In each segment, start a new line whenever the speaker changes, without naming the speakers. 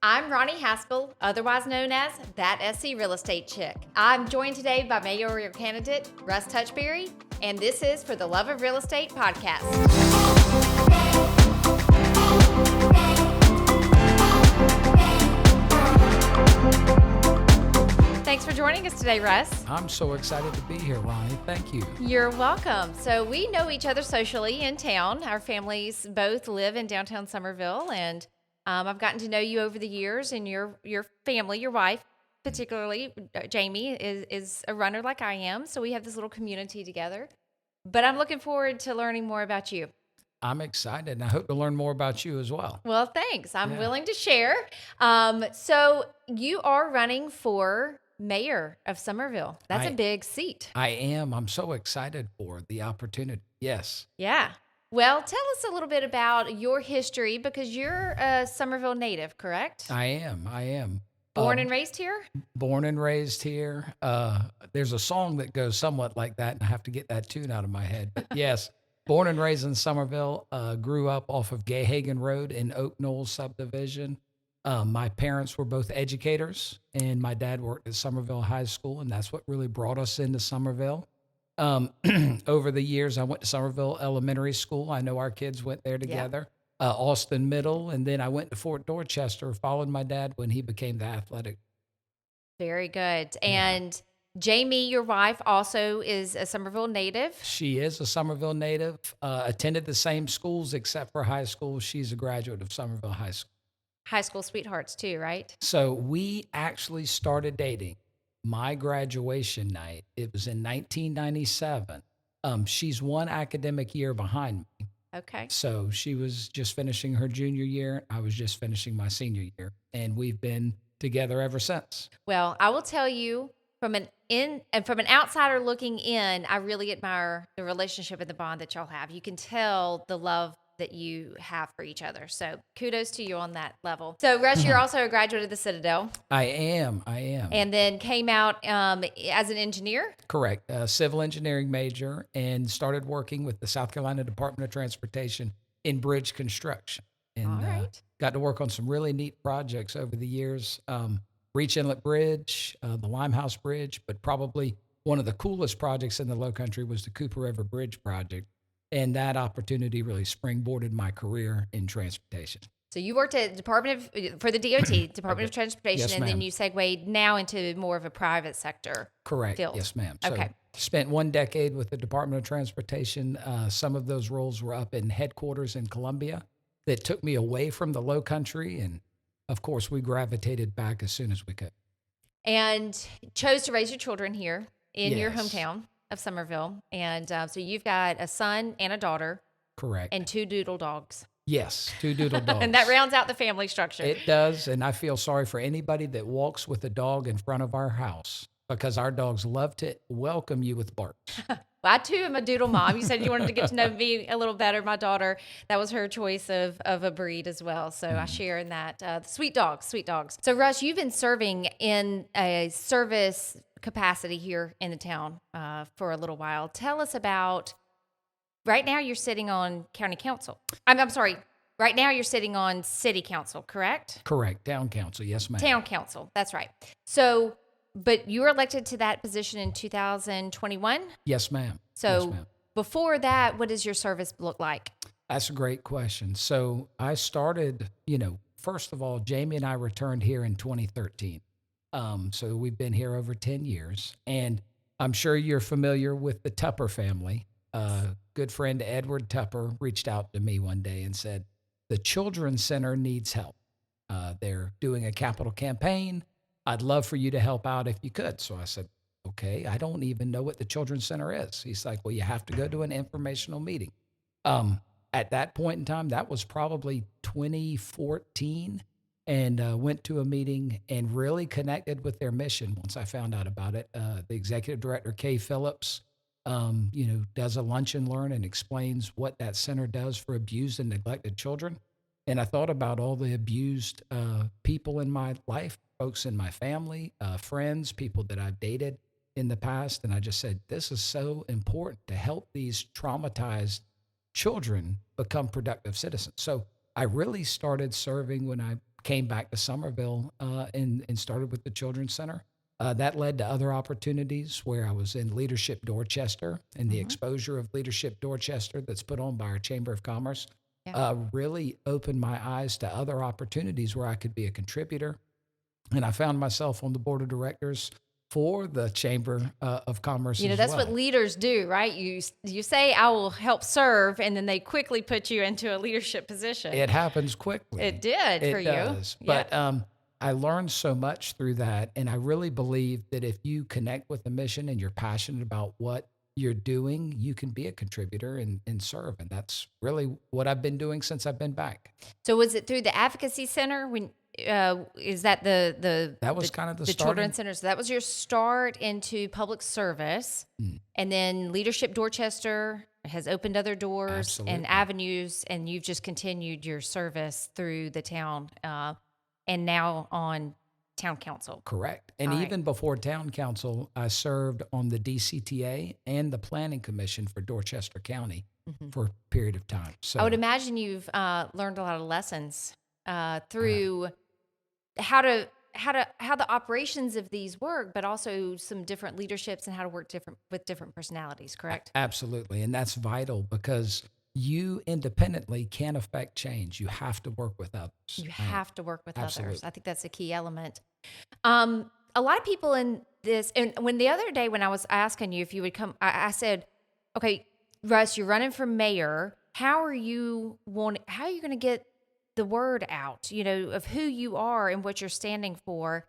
I'm Roni Haskell, otherwise known as That SC Real Estate Chick. I'm joined today by mayoral candidate Russ Touchberry, and this is For the Love of Real Estate podcast. Thanks for joining us today, Russ.
I'm so excited to be here, Roni. Thank you.
You're welcome. So we know each other socially in town. Our families both live in downtown Summerville, and I've gotten to know you over the years, and your family, your wife, particularly Jamie, is a runner like I am. So we have this little community together. But I'm looking forward to learning more about you.
I'm excited, and I hope to learn more about you as well.
Well, thanks. I'm willing to share. So you are running for Mayor of Summerville. That's a big seat.
I am. I'm so excited for the opportunity. Yes.
Yeah. Well, tell us a little bit about your history, because you're a Summerville native, correct?
I am.
Born and raised here?
Born and raised here. There's a song that goes somewhat like that, and I have to get that tune out of my head. But yes, born and raised in Summerville. Grew up off of Gayhagen Road in Oak Knoll subdivision. My parents were both educators, and my dad worked at Summerville High School, and that's what really brought us into Summerville. Over the years, I went to Summerville Elementary School. I know our kids went there together. Austin Middle, and then I went to Fort Dorchester, followed my dad when he became the athletic.
Very good. And Jamie, your wife, also is a Summerville native.
She is a Summerville native, attended the same schools except for high school. She's a graduate of Summerville High School.
High school sweethearts too, right?
So we actually started dating my graduation night. It was in 1997. She's one academic year behind me.
Okay.
So she was just finishing her junior year. I was just finishing my senior year, and we've been together ever since.
Well, I will tell you, from an outsider looking in, I really admire the relationship and the bond that y'all have. You can tell the love that you have for each other. So kudos to you on that level. So Russ, you're also a graduate of the Citadel.
I am.
And then came out as an engineer?
Correct. Civil engineering major, and started working with the South Carolina Department of Transportation in bridge construction. And
all right.
Got to work on some really neat projects over the years. Reach Inlet Bridge, the Limehouse Bridge, but probably one of the coolest projects in the Lowcountry was the Cooper River Bridge project. And that opportunity really springboarded my career in transportation.
So you worked at for the DOT, Department of Transportation,
Yes,
and
ma'am.
then you segued now into more of a private sector
Correct.
field.
Yes, ma'am. So
Okay.
Spent 1 decade with the Department of Transportation. Some of those roles were up in headquarters in Columbia that took me away from the Lowcountry. And of course, we gravitated back as soon as we could.
And chose to raise your children here in your
Yes.
hometown of Summerville. And so you've got a son and a daughter.
Correct.
And 2 doodle dogs.
Yes, 2 doodle dogs.
And that rounds out the family structure.
It does, and I feel sorry for anybody that walks with a dog in front of our house, because our dogs love to welcome you with barks.
Well, I too am a doodle mom. You said you wanted to get to know me a little better. My daughter, that was her choice of a breed as well. So I share in that. Sweet dogs. So Russ, you've been serving in a service capacity here in the town for a little while. Tell us about, right now you're sitting on county council. I'm sorry. Right now you're sitting on city council, correct?
Correct. Town council. Yes, ma'am.
Town council. That's right. So, but you were elected to that position in 2021?
Yes, ma'am.
So
Yes, ma'am.
before that, what does your service look like?
That's a great question. So I started, first of all, Jamie and I returned here in 2013. So we've been here over 10 years. And I'm sure you're familiar with the Tupper family. Good friend Edward Tupper reached out to me one day and said, the Children's Center needs help. They're doing a capital campaign. I'd love for you to help out if you could. So I said, okay, I don't even know what the Children's Center is. He's like, well, you have to go to an informational meeting. At that point in time, that was probably 2014, and went to a meeting and really connected with their mission once I found out about it. The executive director, Kay Phillips, does a lunch and learn and explains what that center does for abused and neglected children. And I thought about all the abused people in my life, folks in my family, friends, people that I've dated in the past. And I just said, this is so important to help these traumatized children become productive citizens. So I really started serving when I came back to Summerville and started with the Children's Center. That led to other opportunities where I was in Leadership Dorchester, and the exposure of Leadership Dorchester that's put on by our Chamber of Commerce really opened my eyes to other opportunities where I could be a contributor. And I found myself on the board of directors for the Chamber of Commerce.
That's what leaders do, right? You say, I will help serve, and then they quickly put you into a leadership position.
It happens quickly.
It did for you.
It does. But I learned so much through that. And I really believe that if you connect with the mission and you're passionate about what you're doing, you can be a contributor and serve. And that's really what I've been doing since I've been back.
So was it through the Advocacy Center? Is that
that was kind of the
Children's Center? So that was your start into public service. And then Leadership Dorchester has opened other doors and avenues, and you've just continued your service through the town and now on town council.
Correct. And even before town council, I served on the DCTA and the Planning Commission for Dorchester County for a period of time. So
I would imagine you've learned a lot of lessons through how the operations of these work, but also some different leaderships and how to work with different personalities, correct?
Absolutely. And that's vital because you independently can't affect change. You have to work with others.
You have to work with
Absolutely.
others. I think that's a key element. A lot of people in this, and when the other day when I was asking you if you would come, I said, okay, Russ, you're running for mayor. How are you going to get the word out, of who you are and what you're standing for?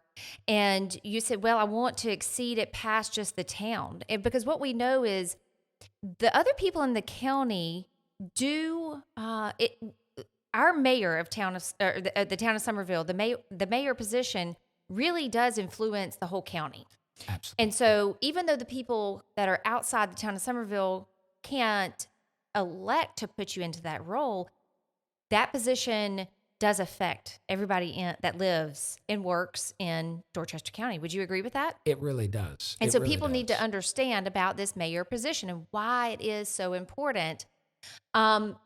And you said, well, I want to exceed it past just the town. And because what we know is the other people in the county do our mayor of the town of Summerville, the mayor position really does influence the whole county.
Absolutely.
And so even though the people that are outside the town of Summerville can't elect to put you into that role, that position does affect everybody that lives and works in Dorchester County. Would you agree with that?
It really does.
And so people need to understand about this mayor position and why it is so important.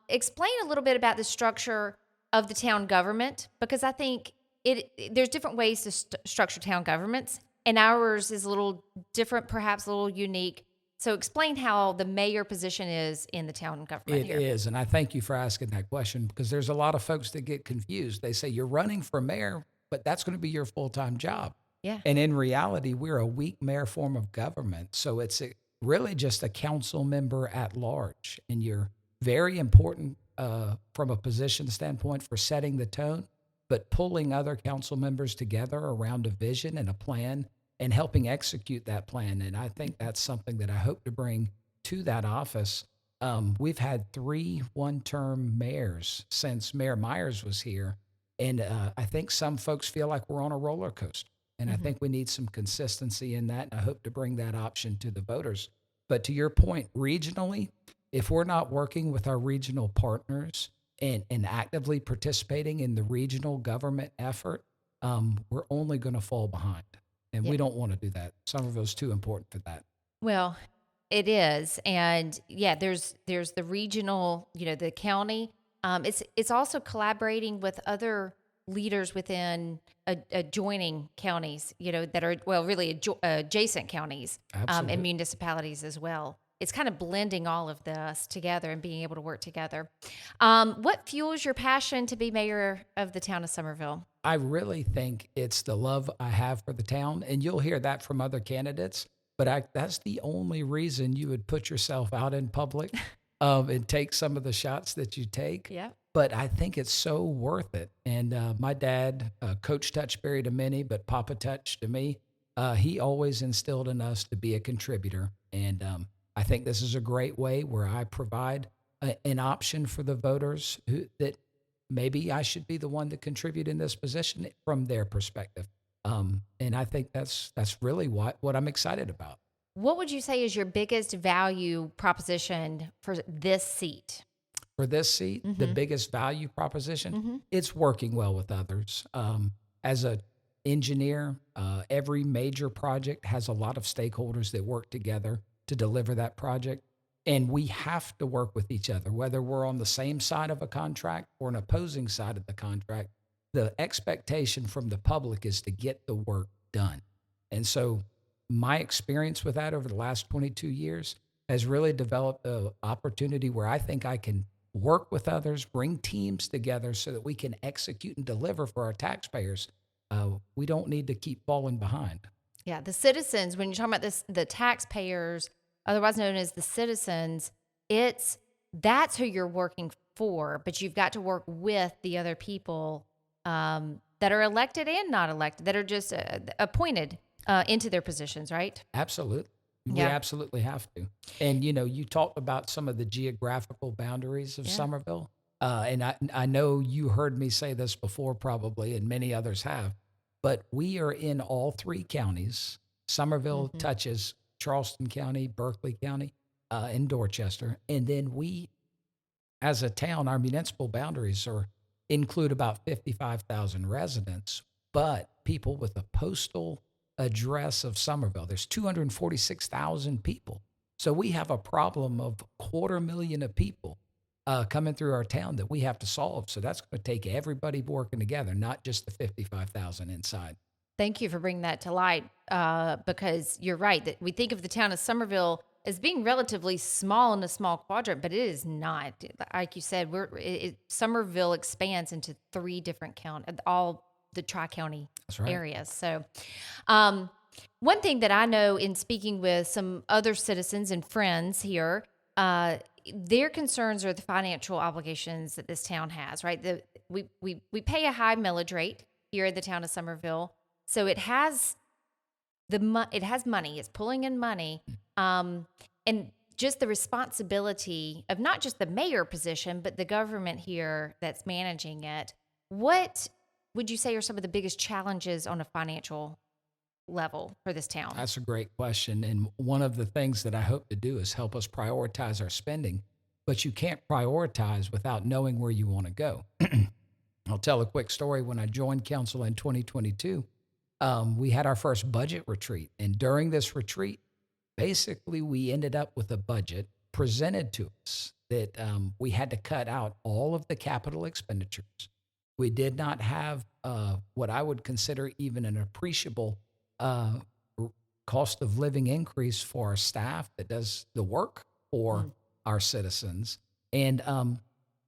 Explain a little bit about the structure of the town government, because I think there's different ways to structure town governments, and ours is a little different, perhaps a little unique. So explain how the mayor position is in the town government here.
It is, and I thank you for asking that question, because there's a lot of folks that get confused. They say, you're running for mayor, but that's going to be your full-time job.
Yeah.
And in reality, we're a weak mayor form of government. So it's really just a council member at large. And you're very important from a position standpoint for setting the tone, but pulling other council members together around a vision and a plan and helping execute that plan. And I think that's something that I hope to bring to that office. We've had 3 one-term mayors since Mayor Myers was here. And I think some folks feel like we're on a roller coaster. And I think we need some consistency in that. And I hope to bring that option to the voters. But to your point, regionally, if we're not working with our regional partners and actively participating in the regional government effort, we're only going to fall behind. And we don't want to do that. Summerville's too important for that.
Well, it is. And there's the regional, the county. It's also collaborating with other leaders within adjoining counties, that are, really adjacent counties and municipalities as well. It's kind of blending all of this together and being able to work together. What fuels your passion to be mayor of the town of Summerville?
I really think it's the love I have for the town, and you'll hear that from other candidates, but that's the only reason you would put yourself out in public and take some of the shots that you take.
Yeah.
But I think it's so worth it. And my dad, Coach Touchberry to many, but Papa Touch to me, he always instilled in us to be a contributor. And I think this is a great way where I provide an option for the voters that maybe I should be the one to contribute in this position from their perspective. And I think that's really what I'm excited about.
What would you say is your biggest value proposition for this seat?
For this seat, the biggest value proposition, it's working well with others. As an engineer, every major project has a lot of stakeholders that work together to deliver that project. And we have to work with each other, whether we're on the same side of a contract or an opposing side of the contract. the expectation from the public is to get the work done. And so my experience with that over the last 22 years has really developed an opportunity where I think I can work with others, bring teams together so that we can execute and deliver for our taxpayers. We don't need to keep falling behind.
Yeah, the citizens, when you're talking about this, the taxpayers, otherwise known as the citizens, that's who you're working for, but you've got to work with the other people that are elected and not elected, that are just appointed into their positions, right?
Absolutely. We
Yeah.
absolutely have to. And, you talked about some of the geographical boundaries of
Yeah.
Summerville. And I know you heard me say this before, probably, and many others have, but we are in all three counties. Summerville
Mm-hmm.
touches Charleston County, Berkeley County, and Dorchester. And then we, as a town, our municipal boundaries include about 55,000 residents, but people with a postal address of Summerville, there's 246,000 people. So we have a problem of 250,000 of people coming through our town that we have to solve. So that's going to take everybody working together, not just the 55,000 inside.
Thank you for bringing that to light, because you're right that we think of the town of Summerville as being relatively small in a small quadrant, but it is not. Like you said, Summerville expands into 3 different all the tri-county
That's right.
areas. So, one thing that I know in speaking with some other citizens and friends here, their concerns are the financial obligations that this town has. Right, we pay a high millage rate here in the town of Summerville. So it has money. It's pulling in money, and just the responsibility of not just the mayor position, but the government here that's managing it. What would you say are some of the biggest challenges on a financial level for this town?
That's a great question. And one of the things that I hope to do is help us prioritize our spending, but you can't prioritize without knowing where you want to go. I'll tell a quick story. When I joined council in 2022, we had our first budget retreat. And during this retreat, basically we ended up with a budget presented to us that we had to cut out all of the capital expenditures. We did not have what I would consider even an appreciable cost of living increase for our staff that does the work for our citizens. And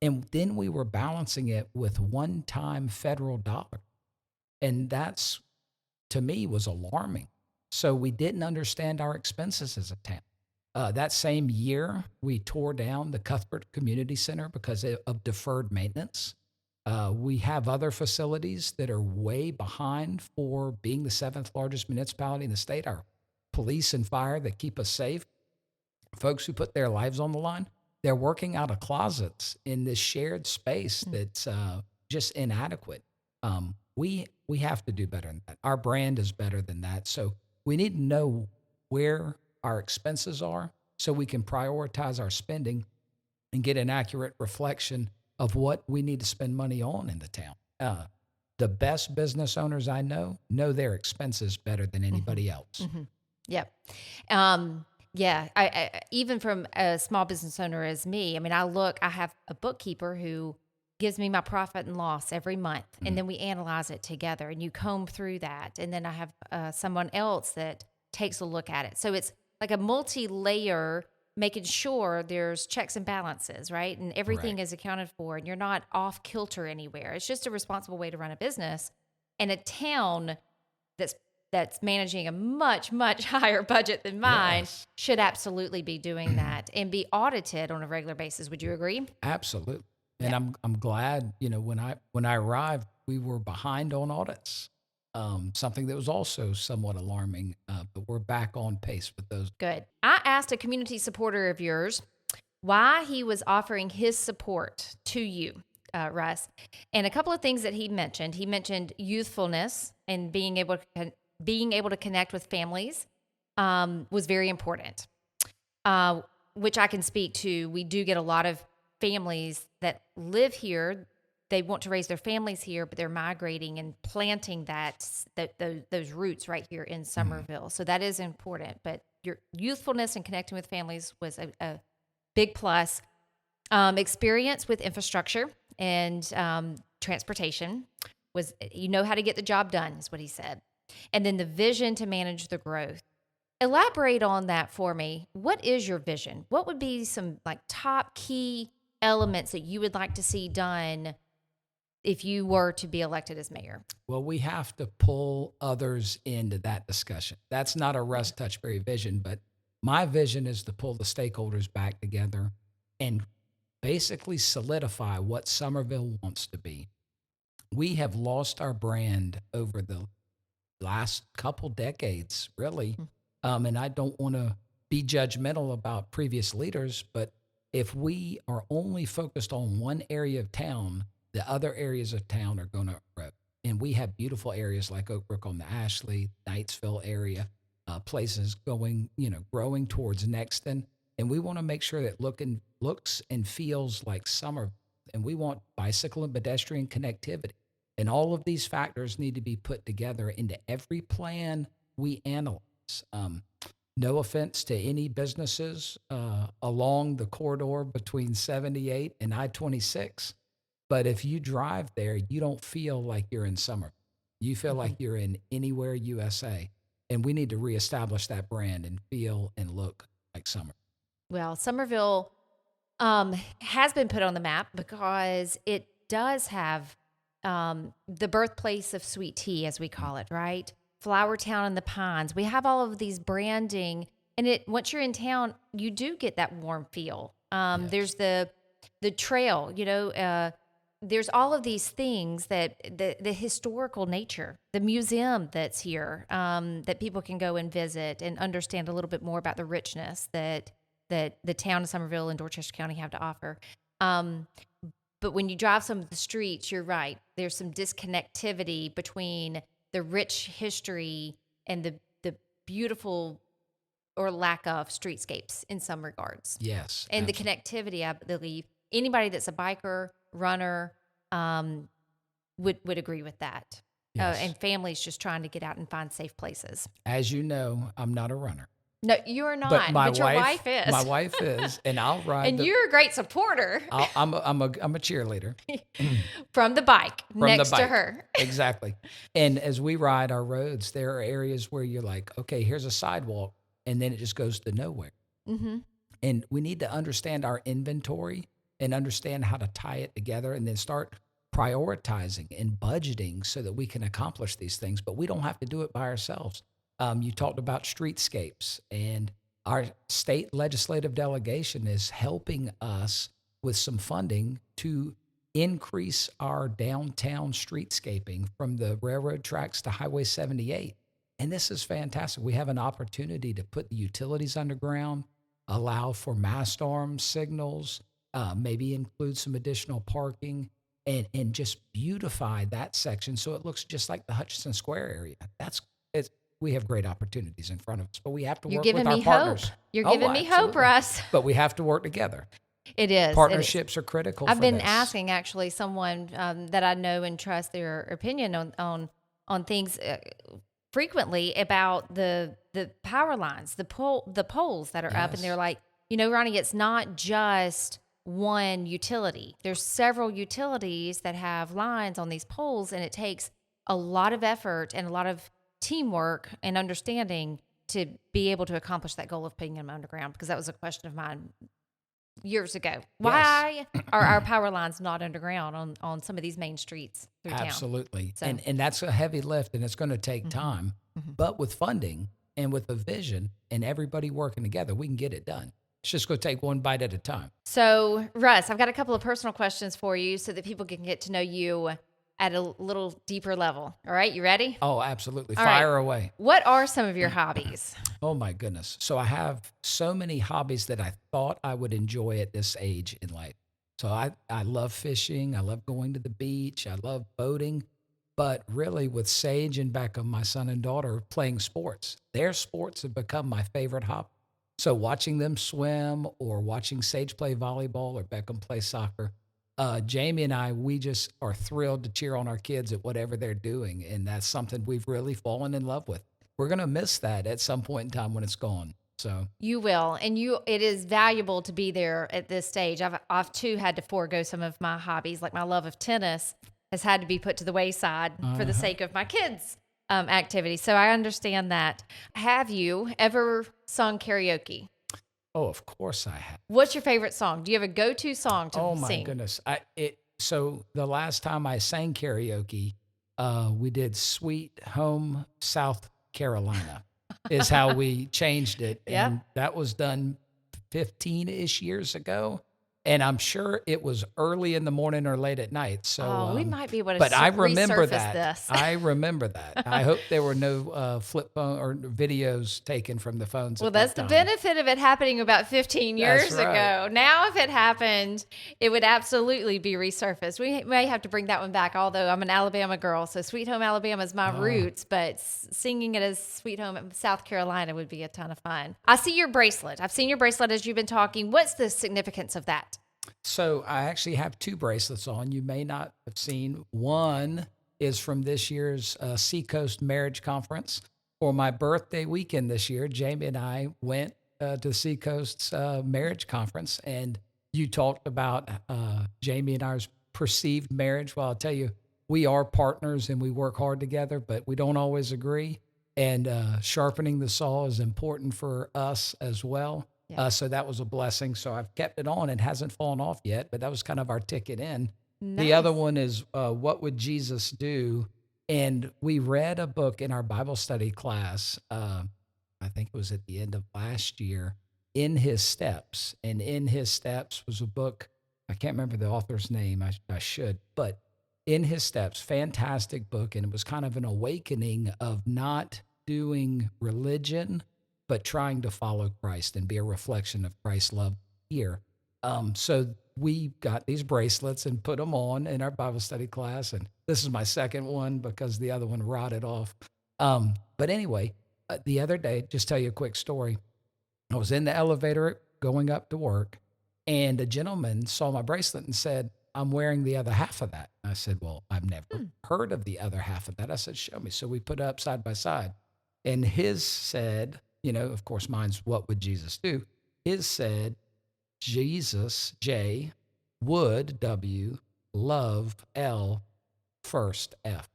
then we were balancing it with one-time federal dollar. And that's, to me, was alarming. So we didn't understand our expenses as a town. That same year, we tore down the Cuthbert Community Center because of deferred maintenance. We have other facilities that are way behind for being the 7th largest municipality in the state. Our police and fire that keep us safe, folks who put their lives on the line, they're working out of closets in this shared space that's just inadequate. We have to do better than that. Our brand is better than that. So we need to know where our expenses are so we can prioritize our spending and get an accurate reflection of what we need to spend money on in the town. The best business owners I know their expenses better than anybody else.
Yep. Yeah. I even from a small business owner as me, I mean, I have a bookkeeper who gives me my profit and loss every month, and then we analyze it together, and you comb through that. And then I have someone else that takes a look at it. So it's like a multi-layer, making sure there's checks and balances, right? And everything is accounted for, and you're not off kilter anywhere. It's just a responsible way to run a business. And a town that's managing a much, much higher budget than mine should absolutely be doing that and be audited on a regular basis. Would you agree?
Absolutely. And I'm glad, when I arrived, we were behind on audits. Something that was also somewhat alarming, but we're back on pace with those.
Good. I asked a community supporter of yours why he was offering his support to you, Russ, and a couple of things that he mentioned. He mentioned youthfulness and being able to connect with families was very important, which I can speak to. We do get a lot of families that live here. They want to raise their families here, but they're migrating and planting those roots right here in Summerville. So that is important. But your youthfulness and connecting with families was a big plus. Experience with infrastructure and transportation was you know how to get the job done, is what he said. And then the vision to manage the growth. Elaborate on that for me. What is your vision? What would be some like top key elements that you would like to see done if you were to be elected as mayor?
Well, we have to pull others into that discussion. That's not a Russ Touchberry vision, but my vision is to pull the stakeholders back together and basically solidify what Summerville wants to be. We have lost our brand over the last couple decades, really. And I don't want to be judgmental about previous leaders, but if we are only focused on one area of town, the other areas of town are going to erode. And we have beautiful areas like Oak Brook on the Ashley, Knightsville area, places going, growing towards Nexton. And we want to make sure that looks and feels like summer. And we want bicycle and pedestrian connectivity. And all of these factors need to be put together into every plan we analyze. No offense to any businesses along the corridor between 78 and I-26, but if you drive there, you don't feel like you're in summer. You feel like you're in anywhere USA. And we need to reestablish that brand and feel and look like summer.
Well, Summerville has been put on the map because it does have the birthplace of sweet tea, as we call it, right? Flower Town and the Pines. We have all of these branding, and once you're in town, you do get that warm feel.
Yes.
There's the trail, there's all of these things that the historical nature, the museum that's here, that people can go and visit and understand a little bit more about the richness that the town of Summerville and Dorchester County have to offer. But when you drive some of the streets, you're right. There's some disconnectivity between the rich history and the beautiful or lack of streetscapes in some regards.
Yes.
And
absolutely.
the connectivity, I believe, anybody that's a biker, runner, would agree with that.
Yes.
And families just trying to get out and find safe places.
As you know, I'm not a runner.
No, you're not,
But
your wife is.
My wife is, and I'll ride.
And you're a great supporter
I'm a cheerleader
from the bike
from
next
the
to
bike.
her.
Exactly. And as we ride our roads, there are areas where you're like, okay, here's a sidewalk, and then it just goes to nowhere.
Mm-hmm.
And we need to understand our inventory and understand how to tie it together, and then start prioritizing and budgeting so that we can accomplish these things. But we don't have to do it by ourselves. You talked about streetscapes, and our state legislative delegation is helping us with some funding to increase our downtown streetscaping from the railroad tracks to Highway 78. And this is fantastic. We have an opportunity to put the utilities underground, allow for mast arm signals, maybe include some additional parking, and just beautify that section so it looks just like the Hutchinson Square area. We have great opportunities in front of us, but we have to work with our partners.
You're giving me hope, Russ.
But we have to work together.
It is.
Partnerships are critical.
I've been
this.
asking actually someone that I know and trust their opinion on things frequently about the power lines, the poles that are up, and they're like, Roni, it's not just one utility. There's several utilities that have lines on these poles, and it takes a lot of effort and a lot of teamwork and understanding to be able to accomplish that goal of putting them underground, because that was a question of mine years ago. Why are our power lines not underground on some of these main streets through town?
Absolutely.
So.
And that's a heavy lift, and it's going to take time. Mm-hmm. But with funding and with a vision and everybody working together, we can get it done. It's just going to take one bite at a time.
So, Russ, I've got a couple of personal questions for you so that people can get to know you at a little deeper level. All right, you ready?
Oh, absolutely.
All
Fire
right.
away.
What are some of your hobbies?
Oh, my goodness. So I have so many hobbies that I thought I would enjoy at this age in life. So I love fishing. I love going to the beach. I love boating. But really, with Sage and Beckham, my son and daughter, playing sports, their sports have become my favorite hobby. So watching them swim, or watching Sage play volleyball or Beckham play soccer, Jamie and I, we just are thrilled to cheer on our kids at whatever they're doing. And that's something we've really fallen in love with. We're going to miss that at some point in time when it's gone. So
you will. And it is valuable to be there at this stage. I've too had to forego some of my hobbies, like my love of tennis, has had to be put to the wayside for the sake of my kids' activity. So I understand that. Have you ever sung karaoke?
Oh, of course I have.
What's your favorite song? Do you have a go-to song to
Oh my
sing?
goodness. So the last time I sang karaoke, we did Sweet Home South Carolina is how we changed it.
Yep.
And that was done 15-ish years ago. And I'm sure it was early in the morning or late at night. So
we might be able to
but I remember
resurface
that.
this.
I remember that. I hope there were no flip phone or videos taken from the phones.
Well,
at that
that's the
time.
benefit of it happening about 15 years
That's right.
ago. Now, if it happened, it would absolutely be resurfaced. We may have to bring that one back, although I'm an Alabama girl, so Sweet Home Alabama is my roots, but singing it as Sweet Home South Carolina would be a ton of fun. I see your bracelet. I've seen your bracelet as you've been talking. What's the significance of that?
So I actually have two bracelets on. You may not have seen. One is from this year's Seacoast Marriage Conference. For my birthday weekend this year, Jamie and I went to Seacoast's marriage conference, and you talked about Jamie and I's perceived marriage. Well, I'll tell you, we are partners and we work hard together, but we don't always agree. And sharpening the saw is important for us as well.
Yeah.
So that was a blessing. So I've kept it on. It hasn't fallen off yet, but that was kind of our ticket in.
Nice.
The other one is What Would Jesus Do? And we read a book in our Bible study class. I think it was at the end of last year, In His Steps. And In His Steps was a book. I can't remember the author's name. I should. But In His Steps, fantastic book. And it was kind of an awakening of not doing religion, but trying to follow Christ and be a reflection of Christ's love here. So we got these bracelets and put them on in our Bible study class. And this is my second one because the other one rotted off. But anyway, the other day, just tell you a quick story. I was in the elevator going up to work, and a gentleman saw my bracelet and said, I'm wearing the other half of that. I said, well, I've never heard of the other half of that. I said, show me. So we put it up side by side. And his said, of course, mine's What Would Jesus Do? His said, Jesus, J, would, W, love, L, first, F.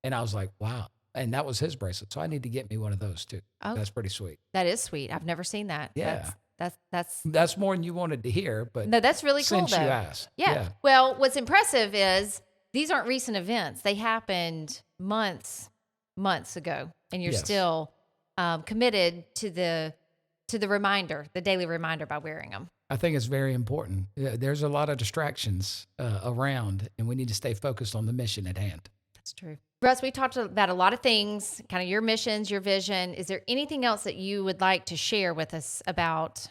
And I was like, wow. And that was his bracelet. So I need to get me one of those too.
Oh,
that's pretty sweet.
That is sweet. I've never seen that.
Yeah.
That's
more than you wanted to hear, but
no, that's really cool
since
though.
you asked.
Yeah. Well, what's impressive is these aren't recent events. They happened months ago, and you're still committed to the reminder, the daily reminder by wearing them.
I think it's very important. There's a lot of distractions around, and we need to stay focused on the mission at hand.
That's true. Russ, we talked about a lot of things, kind of your missions, your vision. Is there anything else that you would like to share with us about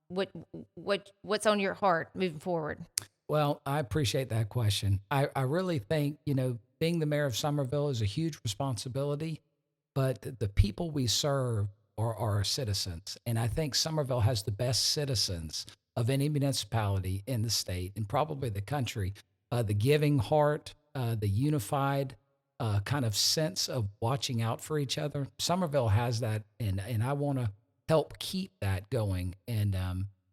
what's on your heart moving forward?
Well, I appreciate that question. I really think, being the mayor of Summerville is a huge responsibility, but the people we serve are our citizens. And I think Summerville has the best citizens of any municipality in the state and probably the country. The giving heart, the unified kind of sense of watching out for each other. Summerville has that, and I want to help keep that going. And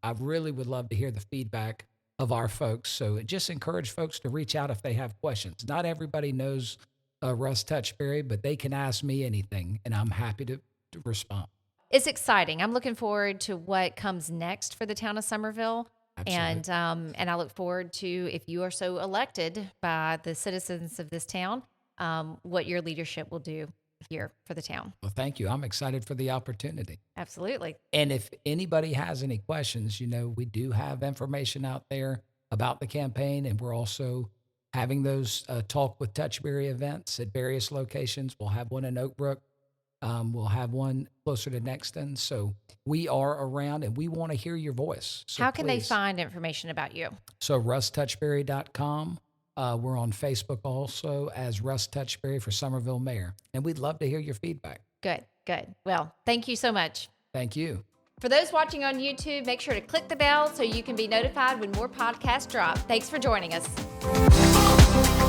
I really would love to hear the feedback of our folks. So just encourage folks to reach out if they have questions. Not everybody knows Russ Touchberry, but they can ask me anything, and I'm happy to respond.
It's exciting. I'm looking forward to what comes next for the town of Summerville.
Absolutely.
And I look forward to, if you are so elected by the citizens of this town, what your leadership will do here for the town.
Well, thank you. I'm excited for the opportunity.
Absolutely.
And if anybody has any questions, we do have information out there about the campaign, and we're also having those Talk with Touchberry events at various locations. We'll have one in Oak Brook. We'll have one closer to Nexton. So we are around, and we want to hear your voice. So
how can they
please.
find information about you?
So russtouchberry.com. We're on Facebook also as Russ Touchberry for Summerville Mayor. And we'd love to hear your feedback.
Good. Well, thank you so much.
Thank you.
For those watching on YouTube, make sure to click the bell so you can be notified when more podcasts drop. Thanks for joining us.